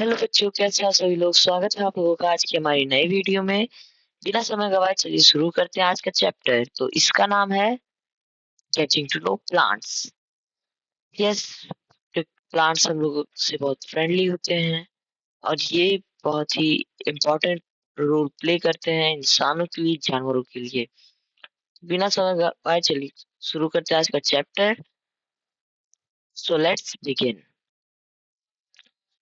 Hello बच्चों, कैसे हैं सभी लोग। स्वागत है आप लोगों का आज की हमारी नई वीडियो में। बिना समय गवाए चलिए शुरू करते हैं आज का चैप्टर। तो इसका नाम है getting to know plants. Yes, plants हम लोगों से बहुत फ्रेंडली होते हैं और ये बहुत ही इम्पोर्टेंट रोल प्ले करते हैं इंसानों के लिए, जानवरों के लिए। बिना समय गवाए चलिए शुरू करते हैं आज का चैप्टर। So let's begin.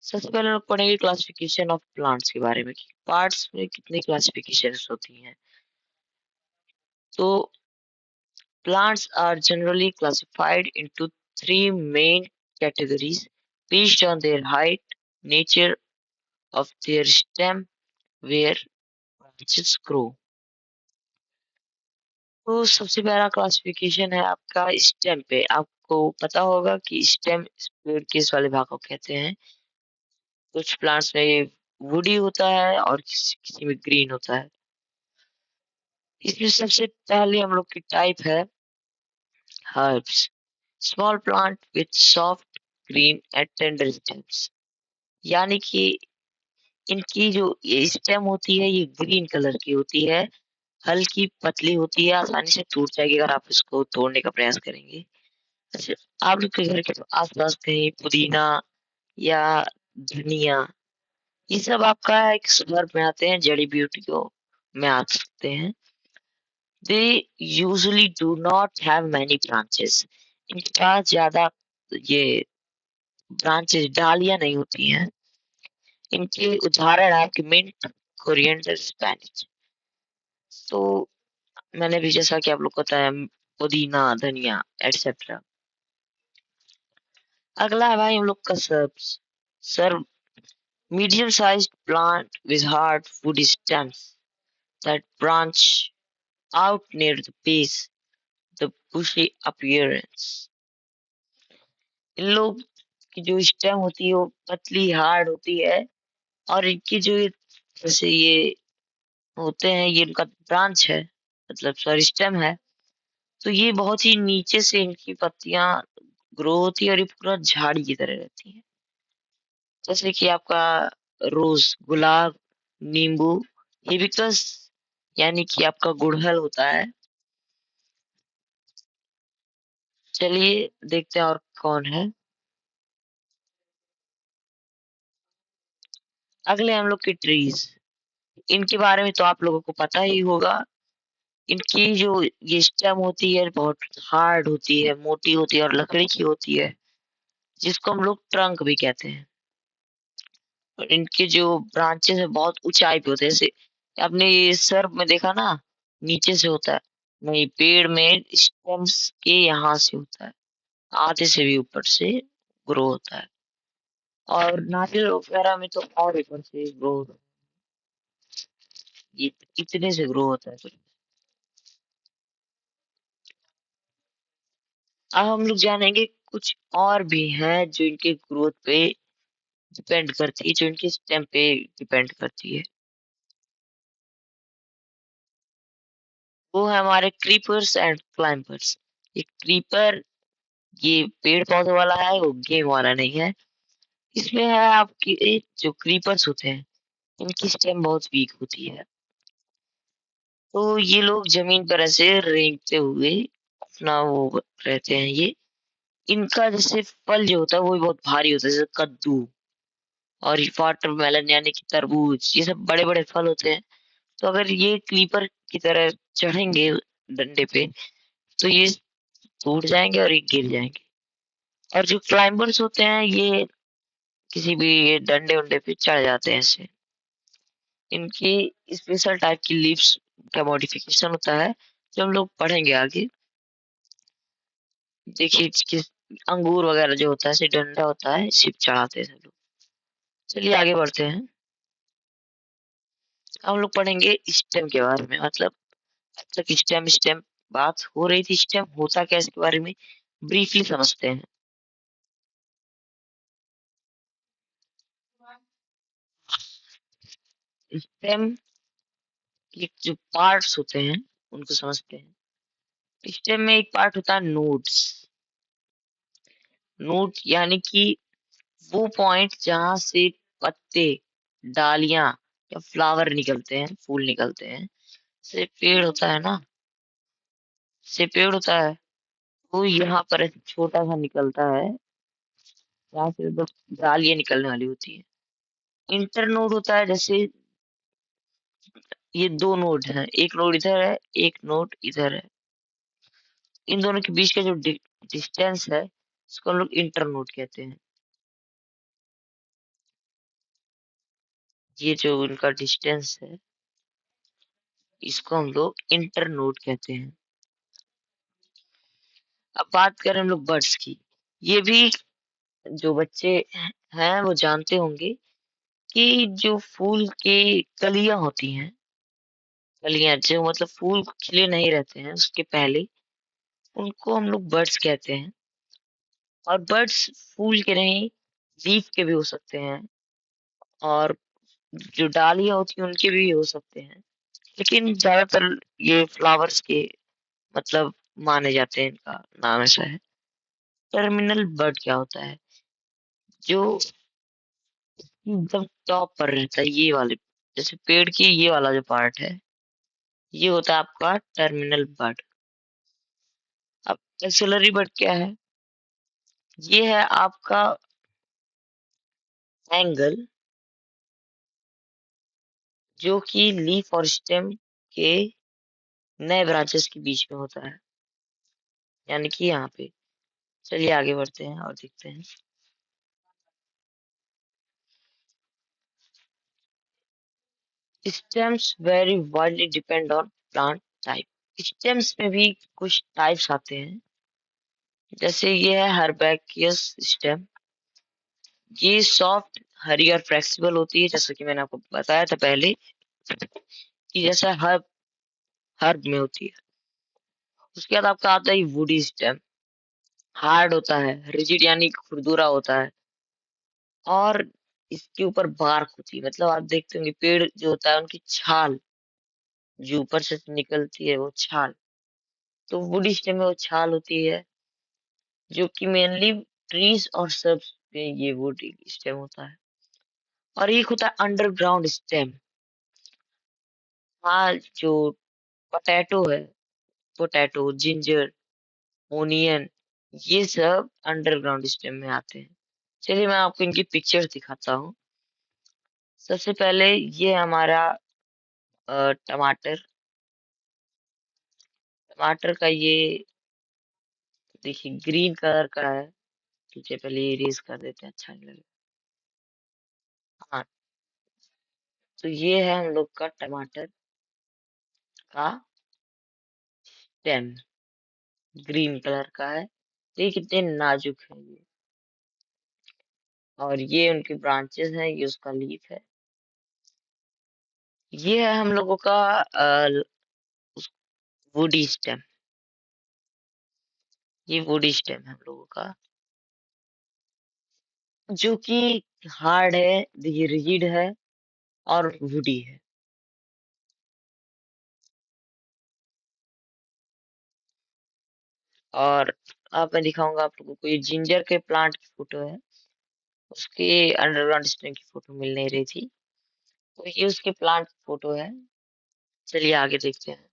सबसे पहले हम लोग पढ़ेंगे क्लासिफिकेशन ऑफ प्लांट्स के बारे में कि पार्ट्स में कितनी क्लासिफिकेशन होती हैं। तो plants are generally classified into three main categories based on their height, nature of their stem, where branches grow. तो सबसे पहला क्लासिफिकेशन है आपका स्टेम पे। आपको पता होगा कि स्टेम पेड़ के इस वाले भाग को कहते हैं। कुछ प्लांट्स में ये वुडी होता है और किसी में ग्रीन होता है। इसमें सबसे पहले हम लोग की टाइप है herbs, small plant with soft green and tender stems. यानी कि इनकी जो ये स्टेम होती है ये ग्रीन कलर की होती है, हल्की पतली होती है, आसानी से टूट जाएगी अगर आप इसको तोड़ने का प्रयास करेंगे। अच्छा, आप लोग के घर के आसपास कहीं पुदीना या धनिया, ये सब आपका एक स्वर्ग में आते हैं, जड़ी बूटियों में आ सकते हैं। They usually do not have many branches. इनके पास ज्यादा ये ब्रांचेस, डालियां नहीं होती हैं। इनके उदाहरण है आपके मिंट, कोरिएंडर, स्पेनिश। तो मैंने भी जैसा कि आप लोग को बताया, पुदीना, धनिया एटसेट्रा। अगला है भाई हम लोग का shrubs. SERB, medium sized plant with hard woody stems that branch out near the base, the bushy appearance. इन लोग की जो स्टेम होती है वो पतली हार्ड होती है और इनकी जो जैसे ये होते हैं, ये इनका ब्रांच है, मतलब सॉरी स्टेम है। तो ये बहुत ही नीचे से इनकी पत्तियां ग्रो होती है और ये पूरा झाड़ी की तरह रहती है। जैसे कि आपका रोज, गुलाब, नींबू, हिबिस्कस, यानी कि आपका गुड़हल होता है। चलिए देखते हैं और कौन है। अगले हम लोग के ट्रीज। इनके बारे में तो आप लोगों को पता ही होगा। इनकी जो ये स्टेम होती है बहुत हार्ड होती है, मोटी होती है और लकड़ी की होती है, जिसको हम लोग ट्रंक भी कहते हैं। और इनके जो ब्रांचेस है बहुत ऊंचाई पे होते हैं। जैसे आपने ये सर्प में देखा ना, नीचे से होता है, नहीं पेड़ में स्टेम्स के यहाँ से होता है, आधे से भी ऊपर से ग्रो होता है। और नारियल वगैरह में तो और ऊपर से ग्रो होता है, ये इतने से ग्रो होता है। अब हम लोग जानेंगे कुछ और भी हैं जो इनके ग्रोथ पे डिपेंड करती है, जो इनके स्टेम पे डिपेंड करती है। वो है हमारे क्रीपर्स एंड क्लाइंबर्स। ये क्रीपर ये पेड़ पौधों वाला है, वो गेम वाला नहीं है। इसमें है आपकी जो क्रीपर्स होते हैं, इनकी स्टेम बहुत वीक होती है। तो ये लोग जमीन पर ऐसे रेंगते हुए अपना वो रहते हैं। ये इनका जैसे फल जो होता है वो भी बहुत भारी होता है, जैसे कद्दू और वाटरमेलन यानी कि तरबूज, ये सब बड़े बड़े फल होते हैं। तो अगर ये क्रीपर की तरह चढ़ेंगे डंडे पे तो ये टूट जाएंगे और ये गिर जाएंगे। और जो क्लाइंबर्स होते हैं ये किसी भी डंडे उंडे पे चढ़ जाते हैं ऐसे। इनकी स्पेशल टाइप की लीव्स का मॉडिफिकेशन होता है जो हम लोग पढ़ेंगे आगे। देखिए किस अंगूर वगैरह जो होता है ऐसे डंडा होता है, इसी पे चढ़ाते हैं सब लोग। चलिए आगे बढ़ते हैं। हम लोग पढ़ेंगे स्टेम के बारे में। मतलब अब तक स्टेम स्टेम बात हो रही थी, स्टेम होता क्या है इसके बारे में ब्रीफली समझते हैं। स्टेम के जो पार्ट्स होते हैं उनको समझते हैं। स्टेम में एक पार्ट होता है नोड्स। नोड यानी कि वो पॉइंट जहां से पत्ते, डालियां या फ्लावर निकलते हैं, फूल निकलते हैं, से पेड़ होता है ना, से पेड़ होता है, वो यहाँ पर ऐसे छोटा सा निकलता है, यहाँ से बस डालियां निकलने वाली होती है। इंटरनोड होता है, जैसे ये दो नोड हैं, एक नोड इधर है, एक नोड इधर है, इन दोनों के बीच का जो डिस्टेंस है उसको हम लोग इंटरनोड कहते हैं। ये जो इनका डिस्टेंस है इसको हम लोग इंटरनोड कहते हैं। अब बात करें हम लोग बर्ड्स की, ये भी जो बच्चे हैं वो जानते होंगे कि जो फूल के कलियां होती हैं, कलियां जो मतलब फूल खिले नहीं रहते हैं उसके पहले, उनको हम लोग बर्ड्स कहते हैं। और बर्ड्स फूल के नहीं, लीफ के भी हो सकते हैं, और जो डालियां होती हैं उनके भी हो सकते हैं, लेकिन ज्यादातर ये फ्लावर्स के मतलब माने जाते हैं, इनका नाम ऐसा है। टर्मिनल बर्ड क्या होता है, जो एकदम टॉप पर रहता है, ये वाले, जैसे पेड़ की ये वाला जो पार्ट है, ये होता है आपका टर्मिनल बर्ड। अब एक्सिलरी बर्ड क्या है, ये है आपका एंगल जो कि लीफ और स्टेम के नए ब्रांचेस के बीच में होता है, यानी कि यहाँ पे। चलिए आगे बढ़ते हैं और देखते हैं। Stems very widely depend on plant type. Stems में भी कुछ टाइप्स आते हैं, जैसे ये है हर्बेकियस स्टेम। ये सॉफ्ट, हरी और फ्लेक्सिबल होती है, जैसा कि मैंने आपको बताया था पहले कि जैसा हर्ब हर्ब में होती है। उसके बाद आपका आता है वुडी स्टेम। हार्ड होता है, रिजिड यानी खुरदुरा होता है, और इसके ऊपर बार्क होती है, मतलब आप देखते होंगे पेड़ जो होता है उनकी छाल जो ऊपर से निकलती है वो छाल, तो वुडी स्टेम में वो छाल होती है, जो कि मेनली ट्रीज और सब्स पे ये वुडी स्टेम होता है। और एक होता है अंडरग्राउंड स्टेम। हाँ, जो पोटैटो है, पोटैटो, जिंजर, ओनियन, ये सब अंडरग्राउंड स्टेम में आते हैं। चलिए मैं आपको इनकी पिक्चर्स दिखाता हूँ। सबसे पहले ये हमारा टमाटर। टमाटर का ये देखिए ग्रीन कलर का है। ठीक है, पहले ये इरेज कर देते हैं, अच्छा नहीं लगेगा। हाँ, तो ये है हम लोग का टमाटर का स्टेम, ग्रीन कलर का है। ये कितने नाजुक है ये, और ये उनकी ब्रांचेस हैं, ये उसका लीफ है। ये है हम लोगों का वुडी स्टेम। ये वुडी स्टेम है हम लोगों का, जो कि हार्ड है, ये रिजिड है और वुडी है। और आप मैं दिखाऊंगा आप लोगों को, ये जिंजर के प्लांट की फोटो है, उसके अंडरग्राउंड स्टेम की फोटो मिल नहीं रही थी, तो ये उसके प्लांट की फोटो है। चलिए आगे देखते हैं।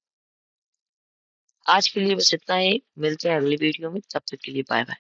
आज के लिए बस इतना ही, मिलते हैं अगली वीडियो में, तब तक के लिए बाय बाय।